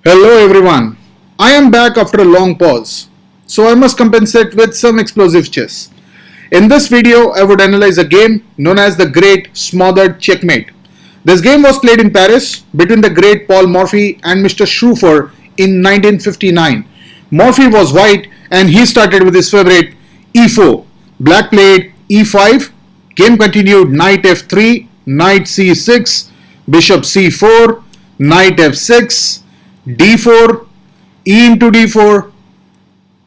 Hello everyone. I am back after a long pause, so I must compensate with some explosive chess. In this video, I would analyze a game known as the Great Smothered Checkmate. This game was played in Paris between the great Paul Morphy and Mr. Schrufer in 1959. Morphy was white and he started with his favorite e4. Black played e5. Game continued knight f3, knight c6, bishop c4, knight f6, d4, e into d4,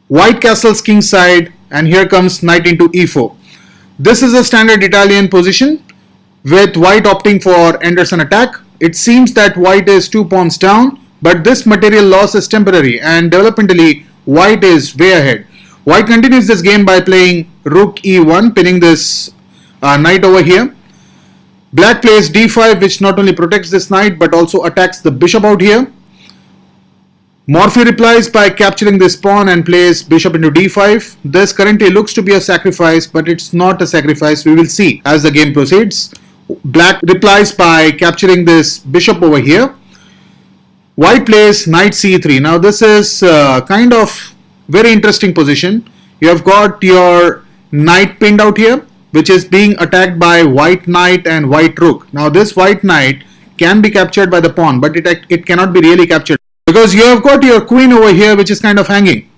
white castles kingside, and here comes knight into e4. This is a standard Italian position with white opting for Anderson attack. It seems that white is 2 pawns down, but this material loss is temporary and developmentally white is way ahead. White continues this game by playing rook e1, pinning this knight over here. Black plays d5, which not only protects this knight but also attacks the bishop out here. Morphy replies by capturing this pawn and plays bishop into d5. This currently looks to be a sacrifice, but it's not a sacrifice. We will see as the game proceeds. Black replies by capturing this bishop over here. White plays knight c3. Now this is kind of very interesting position. You have got your knight pinned out here, which is being attacked by white knight and white rook. Now this white knight can be captured by the pawn, but it cannot be really captured, because you have got your queen over here which is kind of hanging.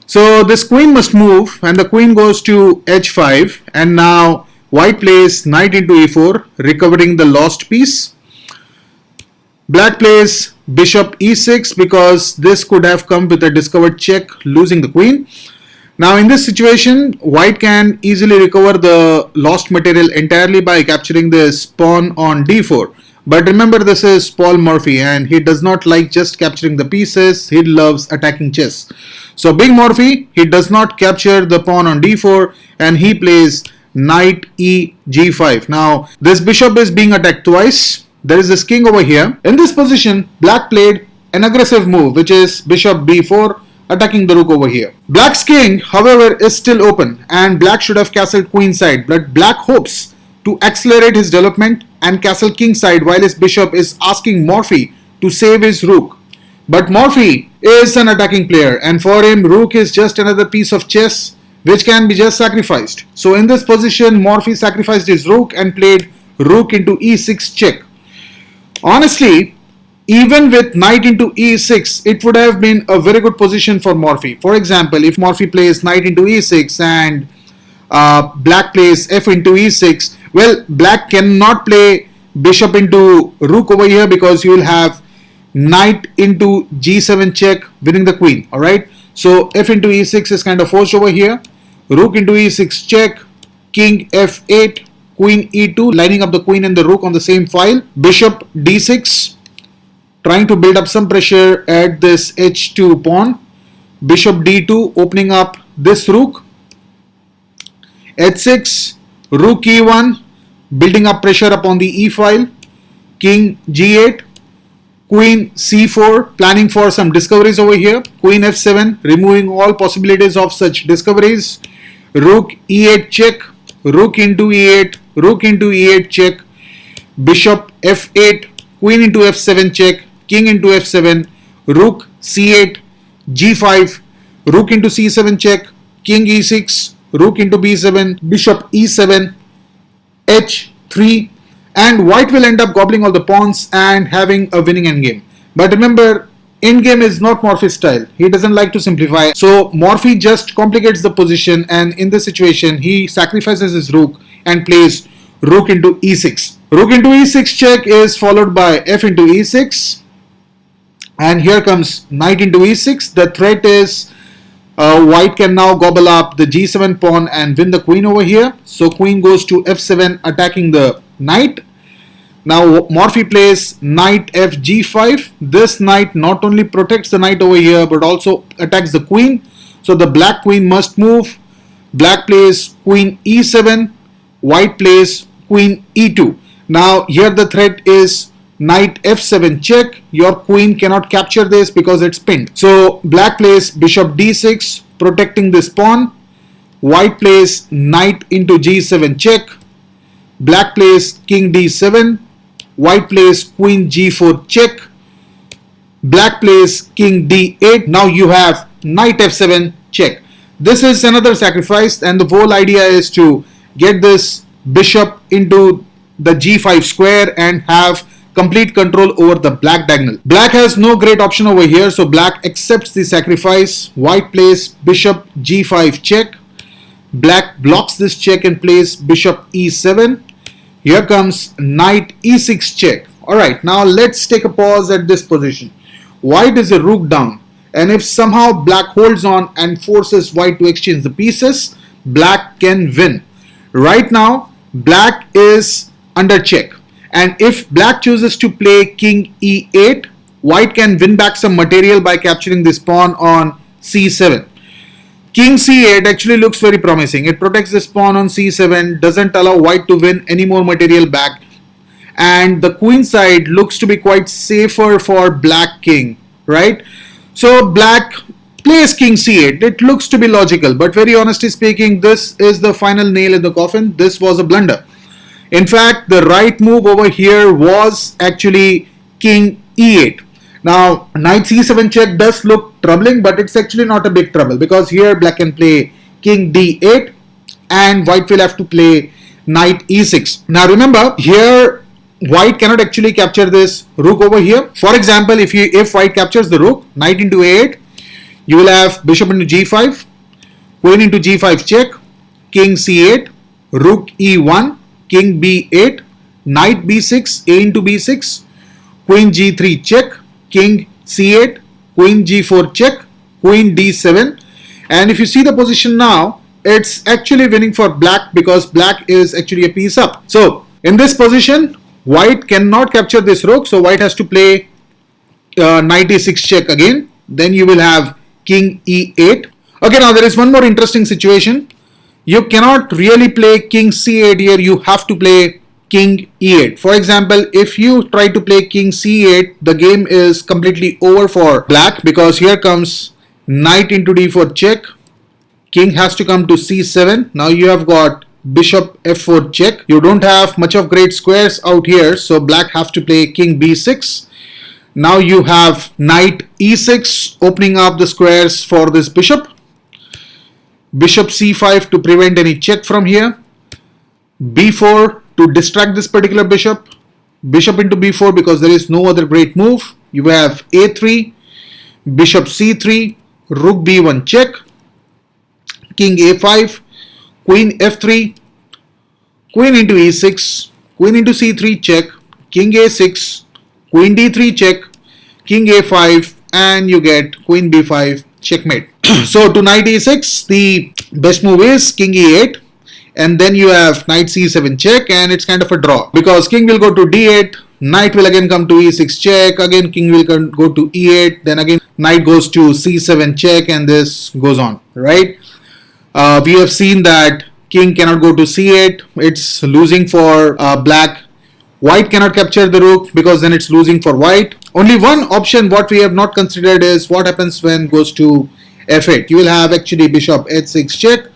So this queen must move and the queen goes to h5, and now white plays knight into e4, recovering the lost piece. Black plays bishop e6 because this could have come with a discovered check, losing the queen. Now in this situation, white can easily recover the lost material entirely by capturing this pawn on d4. But remember, this is Paul Morphy and he does not like just capturing the pieces, he loves attacking chess. So being Morphy, he does not capture the pawn on d4 and he plays knight e g5. Now this bishop is being attacked twice. There is this king over here. In this position, black played an aggressive move, which is bishop b4, attacking the rook over here. Black's king, however, is still open and black should have castled queenside, but black hopes to accelerate his development and castle kingside while his bishop is asking Morphy to save his rook. But Morphy is an attacking player and for him rook is just another piece of chess which can be just sacrificed. So in this position, Morphy sacrificed his rook and played rook into e6 check. Honestly, even with knight into e6, it would have been a very good position for Morphy. For example, if Morphy plays knight into e6 and black plays f into e6, well, black cannot play bishop into rook over here because you will have knight into g7 check, winning the queen. Alright, so f into e6 is kind of forced over here. Rook into e6 check, king f8, queen e2, lining up the queen and the rook on the same file. Bishop d6, trying to build up some pressure at this h2 pawn. Bishop d2, opening up this rook. h6, rook e1, building up pressure upon the e file. King g8, queen c4, planning for some discoveries over here. Queen f7, removing all possibilities of such discoveries. Rook e8 check, rook into e8, rook into e8 check. Bishop f8, queen into f7 check, king into f7, rook c8, g5, rook into c7 check, king e6, rook into b7, bishop e7, h3, and white will end up gobbling all the pawns and having a winning endgame. But remember, endgame is not Morphy's style. He doesn't like to simplify. So Morphy just complicates the position, and in this situation he sacrifices his rook and plays rook into e6. Rook into e6 check is followed by f into e6, and here comes knight into e6. The threat is white can now gobble up the g7 pawn and win the queen over here. So queen goes to f7, attacking the knight. Now Morphy plays knight f g5. This knight not only protects the knight over here but also attacks the queen. So the black queen must move. Black plays queen e7. White plays queen e2. Now here the threat is knight f7 check. Your queen cannot capture this because it's pinned. So black plays bishop d6, protecting this pawn. White plays knight into g7 check. Black plays king d7. White plays queen g4 check. Black plays king d8. Now you have knight f7 check. This is another sacrifice, and the whole idea is to get this bishop into the g5 square and have complete control over the black diagonal. Black has no great option over here, so black accepts the sacrifice. White plays bishop g5 check. Black blocks this check and plays bishop e7. Here comes knight e6 check. Alright, now let's take a pause at this position. White is a rook down, and if somehow black holds on and forces white to exchange the pieces, black can win. Right now, black is under check, and if black chooses to play king e8, white can win back some material by capturing this pawn on c7. King c8 actually looks very promising. It protects this pawn on c7, doesn't allow white to win any more material back, and the queen side looks to be quite safer for black king, right? So black plays king c8. It looks to be logical, but very honestly speaking, this is the final nail in the coffin. This was a blunder. In fact, the right move over here was actually king e8. Now, knight c7 check does look troubling, but it's actually not a big trouble, because here black can play king d8 and white will have to play knight e6. Now remember, here white cannot actually capture this rook over here. For example, if white captures the rook, knight into a8, you will have bishop into g5, queen into g5 check, king c8, rook e1, king b8, knight b6, a into b6, queen g3 check, king c8, queen g4 check, queen d7. And if you see the position now, it's actually winning for black because black is actually a piece up. So in this position, white cannot capture this rook, so white has to play knight e6 check again. Then you will have king e8. Okay, now there is one more interesting situation. You cannot really play king c8 here. You have to play king e8. For example, if you try to play king c8, the game is completely over for black, because here comes knight into d4 check. King has to come to c7. Now you have got bishop f4 check. You don't have much of great squares out here, so black has to play king b6. Now you have knight e6 opening up the squares for this bishop. Bishop c5 to prevent any check from here. b4 to distract this particular bishop. Bishop into b4 because there is no other great move. You have a3, bishop c3, rook b1 check, king a5, queen f3, queen into e6, queen into c3 check, king a6, queen d3 check, king a5, and you get queen b5 checkmate. So to knight e6, the best move is king e8, and then you have knight c7 check, and it's kind of a draw because king will go to d8, knight will again come to e6 check, again king will go to e8, then again knight goes to c7 check, and this goes on, right? We have seen that king cannot go to c8, it's losing for black. White cannot capture the rook because then it's losing for white. Only one option what we have not considered is what happens when goes to f8. You will have actually bishop h6 check,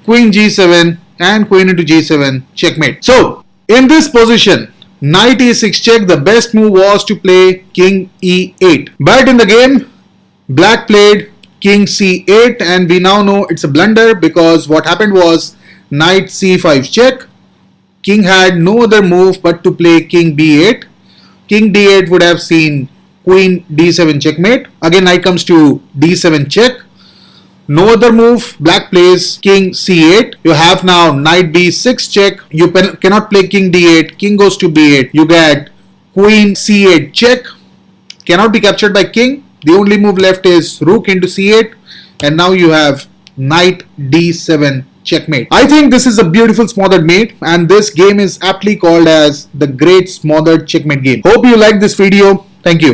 queen g7, and queen into g7 checkmate. So in this position, knight e6 check, the best move was to play king e8. But in the game, black played king c8, and we now know it's a blunder because what happened was knight c5 check. King had no other move but to play king b8. King d8 would have seen queen d7 checkmate. Again knight comes to d7 check. No other move. Black plays king c8. You have now knight b6 check. You cannot play king d8. King goes to b8. You get queen c8 check. Cannot be captured by king. The only move left is rook into c8. And now you have knight d7 checkmate. I think this is a beautiful smothered mate, and this game is aptly called as the great smothered checkmate game. Hope you like this video. Thank you.